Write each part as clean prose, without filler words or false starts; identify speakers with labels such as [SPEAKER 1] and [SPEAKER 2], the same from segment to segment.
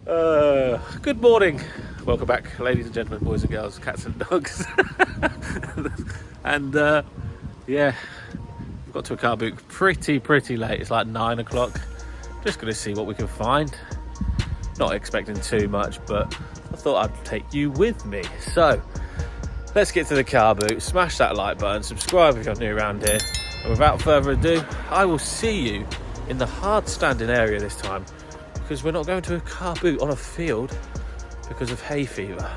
[SPEAKER 1] Good morning. Welcome back, ladies and gentlemen, boys and girls, cats and dogs. And yeah, we've got to a car boot pretty late. It's like 9 o'clock. Just going to see what we can find. Not expecting too much, but I thought I'd take you with me. So let's get to the car boot. Smash that like button, subscribe if you're new around here, and without further ado, I will see you in the hard standing area this time, because we're not going to a car boot on a field because of hay fever.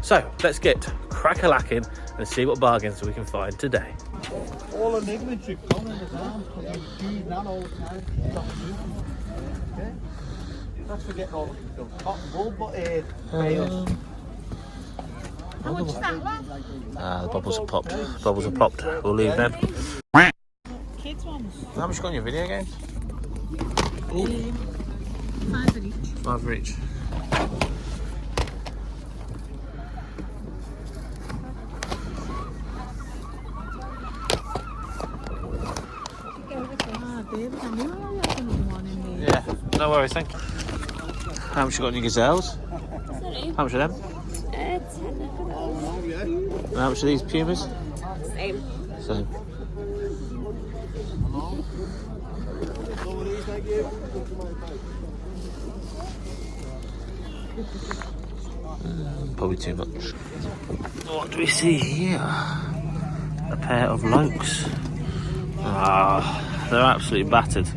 [SPEAKER 1] So let's get crack-a-lacking and see what bargains we can find today.
[SPEAKER 2] All the ligaments you've done in his arms because he's doing that all the time. Okay? That's for getting all the cotton wool, but bales.
[SPEAKER 3] How much is that one?
[SPEAKER 1] The bubbles are popped. Bubbles are popped. We'll leave them.
[SPEAKER 3] Kids ones.
[SPEAKER 1] How much you got on your video games? Ooh.
[SPEAKER 3] 5 for each.
[SPEAKER 1] 5 for each. Yeah, no worries, thank you. How much you got on your gazelles?
[SPEAKER 3] Sorry.
[SPEAKER 1] How much are them?
[SPEAKER 3] 10 for those.
[SPEAKER 1] And how much are these pumas?
[SPEAKER 3] Same.
[SPEAKER 1] Same. Probably too much. What do we see here? A pair of Lokes. They're absolutely battered.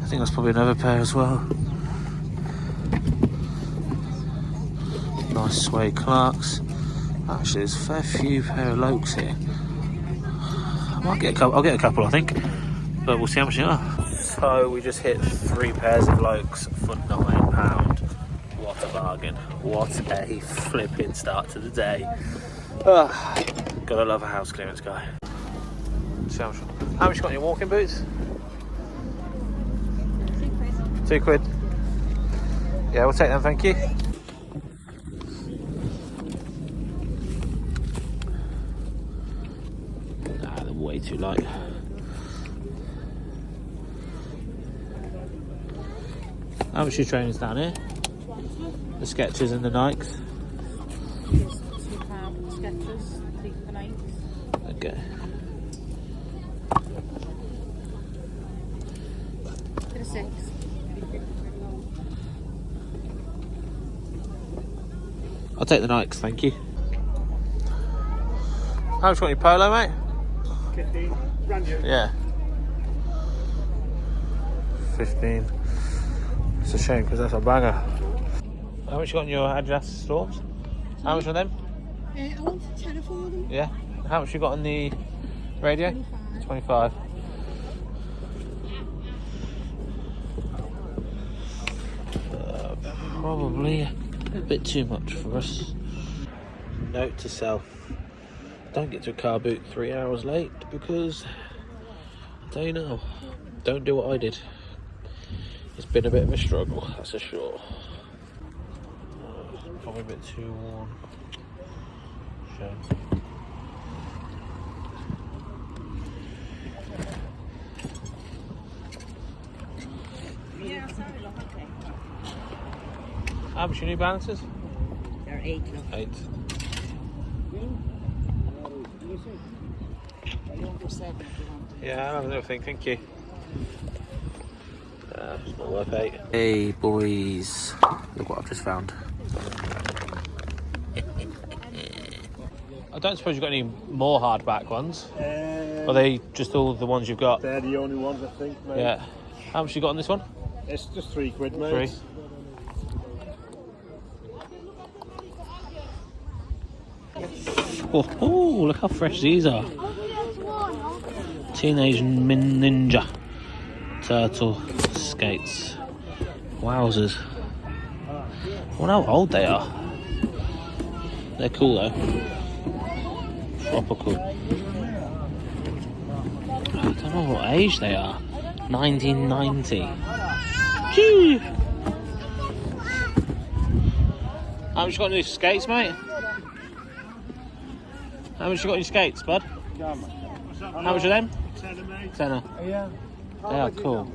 [SPEAKER 1] I think that's probably another pair as well. Nice suede Clarks. Actually, there's a fair few pair of Lokes here. I might get a couple. I'll get a couple, I think, but we'll see how much they are. So we just hit 3 pairs of Lokes for £9. What a bargain! What a flipping start to the day. Gotta love a house clearance guy. See how much you got in your walking boots? 2 quid. Yeah, we'll take them, thank you. Nah, they're way too light. How much are your trainers down here? The Skechers and the Nikes?
[SPEAKER 3] Skechers, 3 for Nikes.
[SPEAKER 1] Okay.
[SPEAKER 3] For 6.
[SPEAKER 1] I'll take the Nikes, thank you. How much you got in your polo, mate?
[SPEAKER 2] 15. Brand new.
[SPEAKER 1] Yeah. 15. It's a shame because that's a banger. How much you got in your Adidas Storms? How much are them?
[SPEAKER 3] I want a tenner for them.
[SPEAKER 1] Yeah. How much you got on the radio? 25. Probably a bit too much for us. Note to self: don't get to a car boot 3 hours late, because I tell you now, don't do what I did. It's been a bit of a struggle, that's for sure. Probably a bit too worn. Shame.
[SPEAKER 3] Yeah, sorry, look, okay.
[SPEAKER 1] How much are your New Balances?
[SPEAKER 3] They're 8.
[SPEAKER 1] 8.
[SPEAKER 3] For 7 if you want.
[SPEAKER 1] Yeah, I'll have a little think, thank you. It's not worth 8. Hey boys, look what I've just found. I don't suppose you've got any more hardback ones? Are they just all the ones you've got?
[SPEAKER 2] They're the only ones, I think, mate.
[SPEAKER 1] Yeah. How much you got on this one?
[SPEAKER 2] It's just 3 quid, mate.
[SPEAKER 1] 3. Oh, look how fresh these are. Teenage Ninja Turtle skates. Wowzers. I wonder how old they are. They're cool though. Proper cool. I don't know what age they are. 1990. Gee. How much you got on your skates, mate? How much you got on your skates, bud? How much are them?
[SPEAKER 2] Tenner, mate.
[SPEAKER 1] Tenner.
[SPEAKER 2] Yeah.
[SPEAKER 1] They are cool.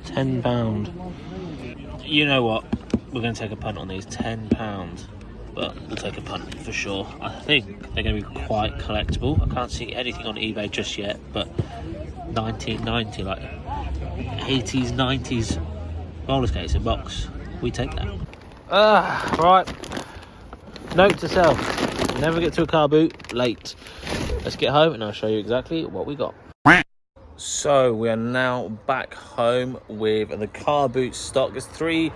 [SPEAKER 1] £10. You know what? We're going to take a punt on these. £10. But we'll take a punt for sure. I think they're going to be quite collectible. I can't see anything on eBay just yet, but 1990, like 80s, 90s roller skates in box. We take that. Right. Note to self: never get to a car boot late. Let's get home and I'll show you exactly what we got. So we are now back home with the car boot stock. There's three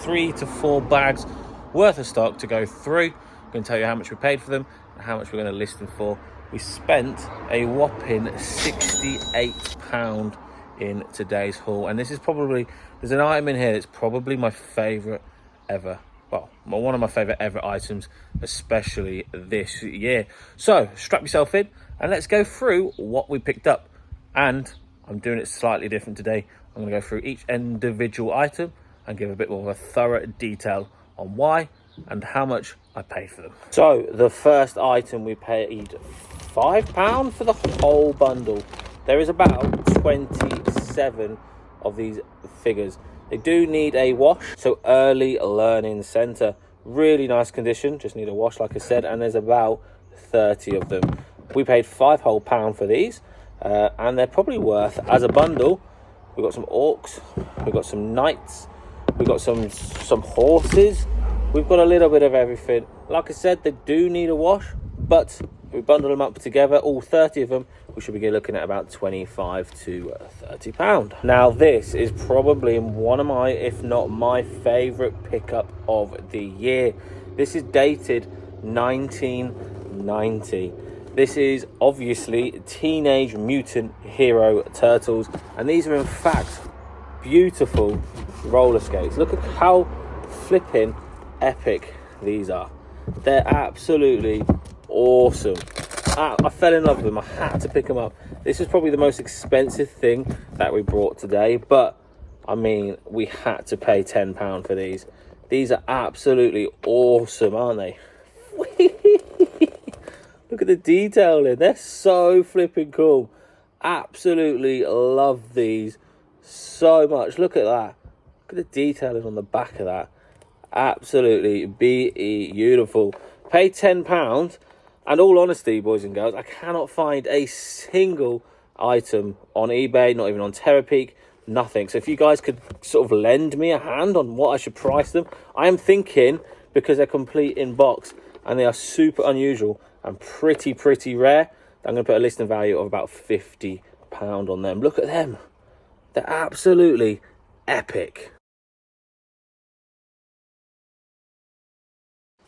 [SPEAKER 1] to four bags worth of stock to go through. I'm going to tell you how much we paid for them and how much we're going to list them for. We spent a whopping £68 in today's haul, and this is probably, there's an item in here that's probably my favourite ever. Well, one of my favourite ever items, especially this year. So strap yourself in and let's go through what we picked up. And I'm doing it slightly different today. I'm going to go through each individual item and give a bit more of a thorough detail on why and how much I paid for them. So the first item, we paid £5 for the whole bundle. There is about 27 of these figures. They do need a wash. So Early Learning Centre, really nice condition, just need a wash like I said, and there's about 30 of them. We paid £5 whole for these, and they're probably worth, as a bundle, we've got some orcs, we've got some knights, we've got some horses, we've got a little bit of everything. Like I said, they do need a wash, but we bundle them up together, all 30 of them, we should be looking at about £25 to £30. Now this is probably one of my, if not my favourite pickup of the year. This is dated 1990. This is obviously Teenage Mutant Hero Turtles, and these are in fact beautiful roller skates. Look at how flipping epic these are. They're absolutely awesome. I fell in love with them. I had to pick them up. This is probably the most expensive thing that we brought today, but I mean, we had to pay £10 for these. These are absolutely awesome, aren't they? Look at the detail in. They're so flipping cool. Absolutely love these so much. Look at that. Look at the detailing on the back of that. Absolutely beautiful. Pay £10, and all honesty, boys and girls, I cannot find a single item on eBay, not even on Terapeak, nothing. So if you guys could sort of lend me a hand on what I should price them. I am thinking, because they're complete in box and they are super unusual and pretty rare, I'm going to put a listing value of about £50 on them. Look at them. They're absolutely epic.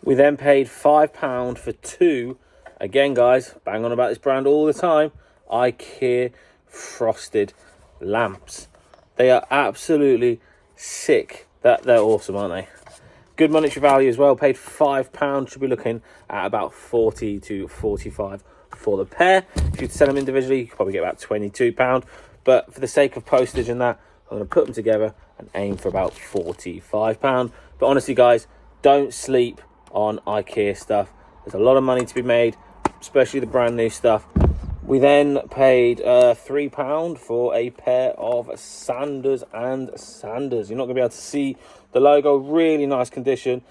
[SPEAKER 1] We then paid £5 for two, again guys, bang on about this brand all the time, IKEA frosted lamps. They are absolutely sick. They're awesome, aren't they? Good monetary value as well. Paid £5. Should be looking at about 40 to 45 for the pair. If you sell them individually, you could probably get about £22. But for the sake of postage and that, I'm going to put them together and aim for about £45. But honestly, guys, don't sleep on IKEA stuff. There's a lot of money to be made, especially the brand new stuff. We then paid £3 for a pair of Sanders and Sanders. You're not going to be able to see the logo. Really nice condition.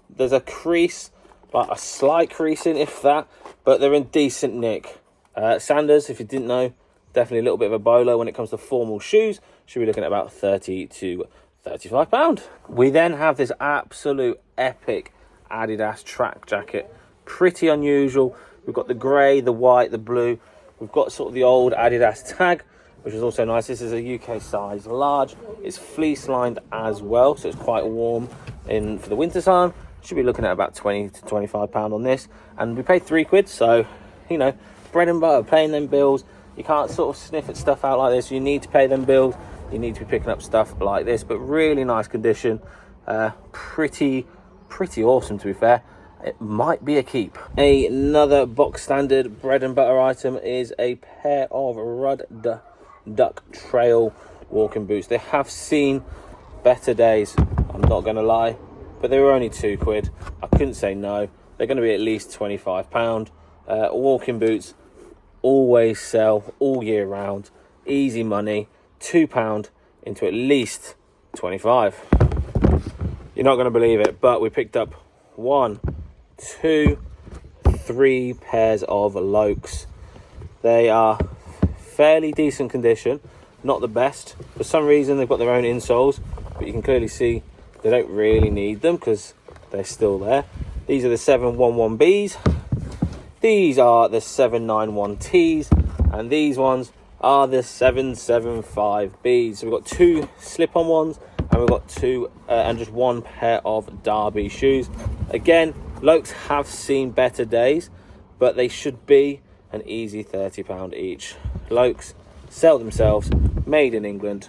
[SPEAKER 1] There's a crease, like a slight creasing, if that, but they're in decent nick. Sanders, if you didn't know, definitely a little bit of a bolo when it comes to formal shoes. Should be looking at about £30 to £35. We then have this absolute epic Adidas track jacket. Pretty unusual. We've got the grey, the white, the blue. We've got sort of the old Adidas tag, which is also nice. This is a UK size large. It's fleece lined as well, so it's quite warm for the winter time. Should be looking at about £20 to £25 on this. And we paid £3, so, you know, bread and butter, paying them bills. You can't sort of sniff at stuff out like this. You need to pay them bills. You need to be picking up stuff like this, but really nice condition. Pretty awesome, to be fair. It might be a keep. Another box standard bread and butter item is a pair of Rudd Duck Trail walking boots. They have seen better days, I'm not going to lie, but they were only £2. I couldn't say no. They're going to be at least £25. Walking boots, always sell all year round. Easy money, £2 into at least 25. You're not going to believe it, but we picked up 1, 2, 3 pairs of Lokes. They are fairly decent condition, not the best. For some reason they've got their own insoles, but you can clearly see they don't really need them because they're still there. These are the 711Bs, these are the 791Ts, and these ones are the 775Bs. So we've got 2 slip-on ones, and we've got 2 and just 1 pair of Derby shoes. Again, Lokes have seen better days, but they should be an easy £30 each. Lokes sell themselves, made in England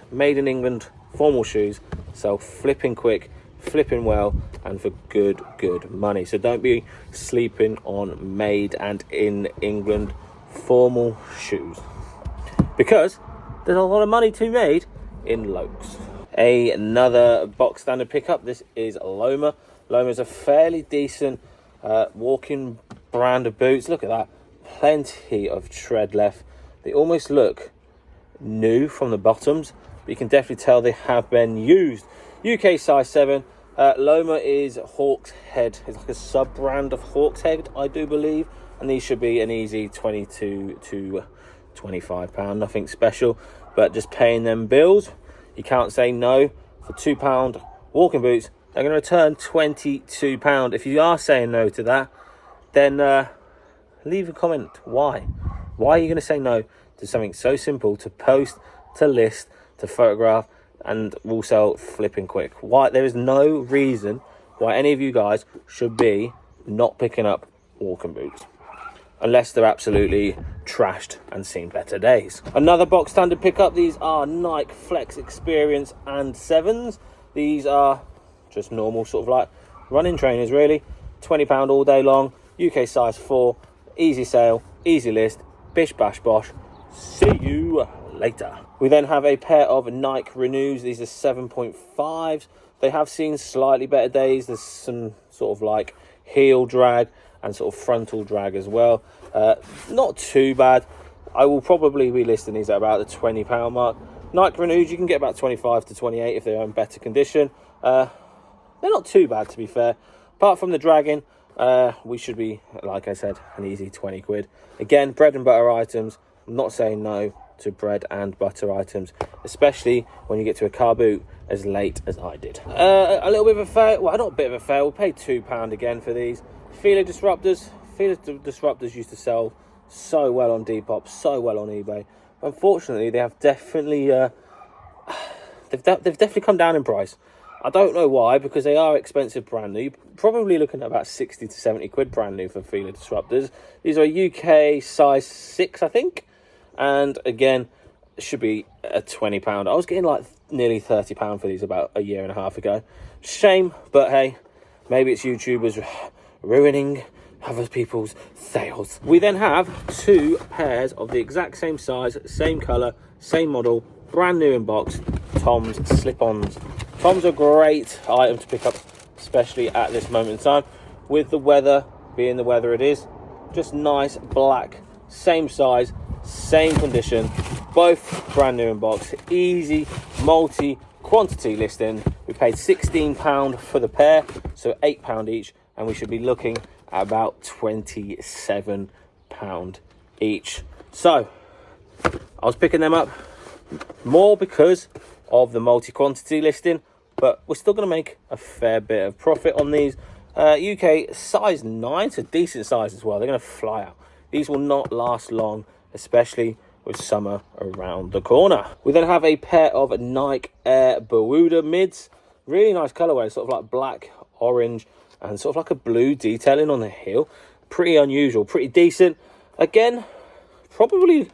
[SPEAKER 1] formal shoes, sell flipping quick, flipping well, and for good money. So don't be sleeping on made and in England formal shoes, because there's a lot of money to be made in Lokes. Another box standard pickup. This is Loma. Loma's a fairly decent walking brand of boots. Look at that, plenty of tread left. They almost look new from the bottoms, but you can definitely tell they have been used. UK size 7. Loma is Hawk's Head. It's like a sub brand of Hawk's Head, I do believe, and these should be an easy £22 to £25. Nothing special, but just paying them bills. You can't say no. For £2 walking boots, they're going to return £22. If you are saying no to that, then leave a comment. Why are you going to say no to something so simple to post, to list, to photograph, and will sell flipping quick? Why? There is no reason why any of you guys should be not picking up walking boots, unless they're absolutely trashed and seen better days. Another box standard pickup. These are Nike Flex Experience and 7s. These are just normal sort of like running trainers, really. £20 all day long. UK size 4. Easy sale, easy list. Bish bash bosh. See you later. We then have a pair of Nike Renews. These are 7.5s. They have seen slightly better days. There's some sort of like heel drag and sort of frontal drag as well. Not too bad. I will probably be listing these at about the £20 mark. Nike Renews, you can get about 25 to 28 if they're in better condition. They're not too bad, to be fair. Apart from the dragging, we should be, like I said, an easy 20 quid. Again, bread and butter items. I'm not saying no to bread and butter items, especially when you get to a car boot as late as I did. A little bit of a fail. Well, not a bit of a fail. We'll pay £2 again for these. Feeler Disruptors. Feeler Disruptors used to sell so well on Depop, so well on eBay. Unfortunately, they have definitely they've definitely come down in price. I don't know why, because they are expensive brand new. You're probably looking at about 60 to 70 quid brand new for Feeler Disruptors. These are UK size 6, I think. And again, it should be a £20. I was getting like nearly £30 for these about a year and a half ago. Shame, but hey, maybe it's YouTubers ruining other people's sales. We then have 2 pairs of the exact same size, same colour, same model, brand new in box, Tom's slip-ons. Tom's are a great item to pick up, especially at this moment in time, with the weather being the weather it is. Just nice black, same size, same condition, both brand new in box. Easy multi-quantity listing. We paid £16 for the pair, so £8 each, and we should be looking at about £27 each. So I was picking them up more because of the multi-quantity listing, but we're still going to make a fair bit of profit on these. UK size 9, it's a decent size as well. They're going to fly out. These will not last long, especially with summer around the corner. We then have a pair of Nike Air Boruda mids. Really nice colorway, sort of like black, orange, and sort of like a blue detailing on the heel. Pretty unusual, pretty decent. Again, probably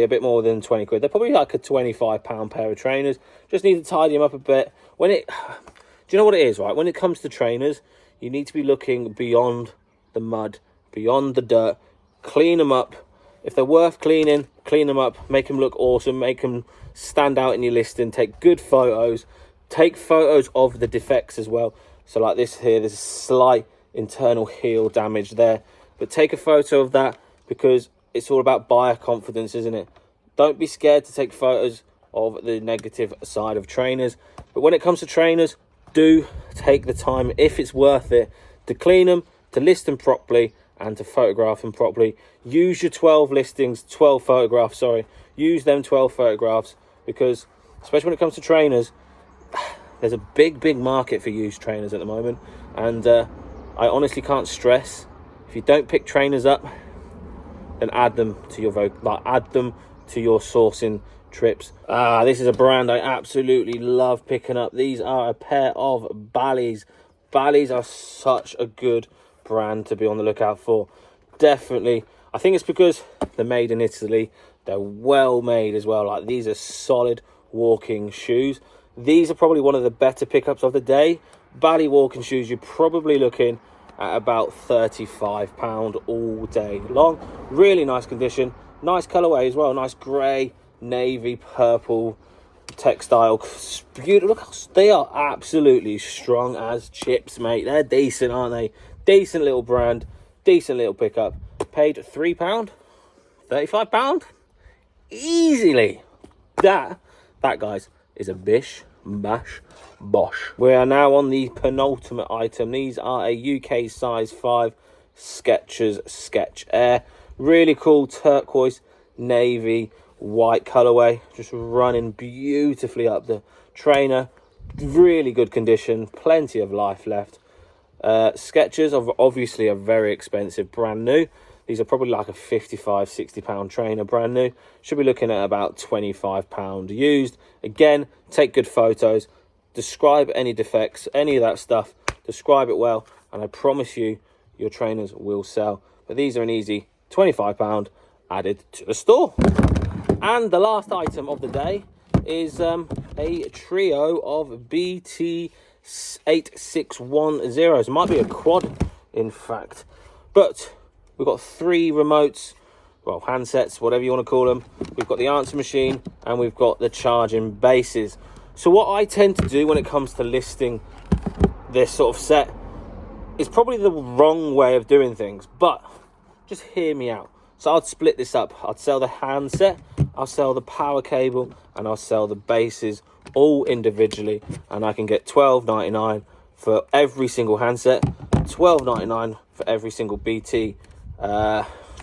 [SPEAKER 1] a bit more than 20 quid. They're probably like a £25 pair of trainers. Just need to tidy them up a bit. Do you know what it is, right? When it comes to trainers, you need to be looking beyond the mud, beyond the dirt. Clean them up. If they're worth cleaning, clean them up. Make them look awesome. Make them stand out in your listing. Take good photos. Take photos of the defects as well. So like this here, there's a slight internal heel damage there. But take a photo of that, because it's all about buyer confidence, isn't it? Don't be scared to take photos of the negative side of trainers. But when it comes to trainers, do take the time, if it's worth it, to clean them, to list them properly, and to photograph them properly. Use your 12 listings, 12 photographs, sorry. Use them 12 photographs, because especially when it comes to trainers, there's a big market for used trainers at the moment. And I honestly can't stress, if you don't pick trainers up, then add them to your sourcing trips. This is a brand I absolutely love picking up. These are a pair of Ballies. Ballies are such a good brand to be on the lookout for. Definitely. I think it's because they're made in Italy. They're well made as well. Like, these are solid walking shoes. These are probably one of the better pickups of the day. Bally walking shoes, you're probably looking at about £35 all day long. Really nice condition. Nice colourway as well. Nice grey, navy, purple textile. Beautiful. Look, they are absolutely strong as chips, mate. They're decent, aren't they? Decent little brand. Decent little pickup. Paid £3, £35 easily. That guys, is a bish bash bosh. We are now on the penultimate item. These are a UK size 5 Skechers Sketch Air. Really cool turquoise, navy, white colourway. Just running beautifully up the trainer. Really good condition. Plenty of life left. Skechers are obviously a very expensive, brand new. These are probably like a £55-60 trainer, brand new. Should be looking at about £25 used. Again, take good photos. Describe any defects, any of that stuff. Describe it well, and I promise you, your trainers will sell. But these are an easy £25 added to the store. And the last item of the day is a trio of BT8610s. It might be a quad, in fact. But we've got 3 remotes, well, handsets, whatever you want to call them. We've got the answer machine, and we've got the charging bases. So what I tend to do when it comes to listing this sort of set is probably the wrong way of doing things, but just hear me out. So I'd split this up. I'd sell the handset, I'll sell the power cable, and I'll sell the bases all individually, and I can get £12.99 for every single handset, £12.99 for every single BT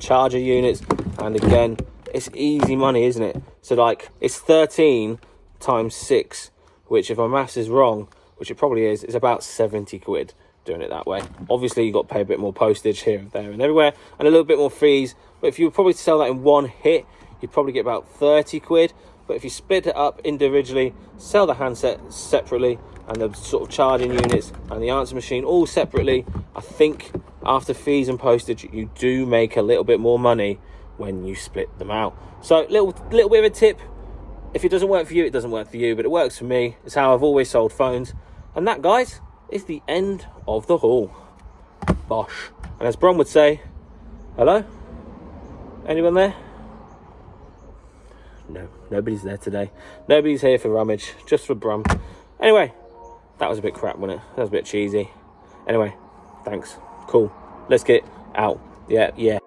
[SPEAKER 1] charger units. And again, it's easy money, isn't it? So like, it's 13 times 6, which, if my maths is wrong, which it probably is, it's about 70 quid doing it that way. Obviously, you've got to pay a bit more postage here, there and everywhere, and a little bit more fees. But if you were probably to sell that in one hit, you'd probably get about 30 quid. But if you split it up individually, sell the handset separately, and the sort of charging units and the answer machine all separately, I think after fees and postage, you do make a little bit more money when you split them out. So little bit of a tip. If it doesn't work for you, it doesn't work for you, but it works for me. It's how I've always sold phones. And that, guys, is the end of the haul. Bosh. And as Bron would say, hello? Anyone there? No, nobody's there today. Nobody's here for Rummage, just for Brum. Anyway, that was a bit crap, wasn't it? That was a bit cheesy. Anyway, thanks. Cool. Let's get out. Yeah.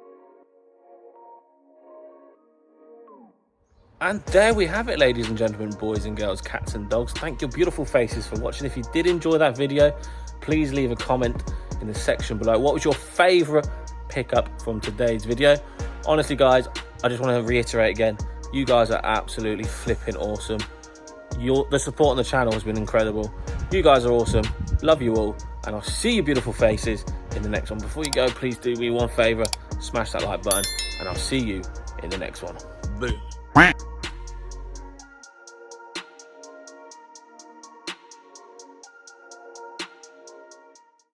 [SPEAKER 1] And there we have it, ladies and gentlemen, boys and girls, cats and dogs. Thank your beautiful faces for watching. If you did enjoy that video, please leave a comment in the section below. What was your favourite pickup from today's video? Honestly, guys, I just want to reiterate again, you guys are absolutely flipping awesome. The support on the channel has been incredible. You guys are awesome. Love you all. And I'll see your beautiful faces in the next one. Before you go, please do me one favour. Smash that like button. And I'll see you in the next one. Boom.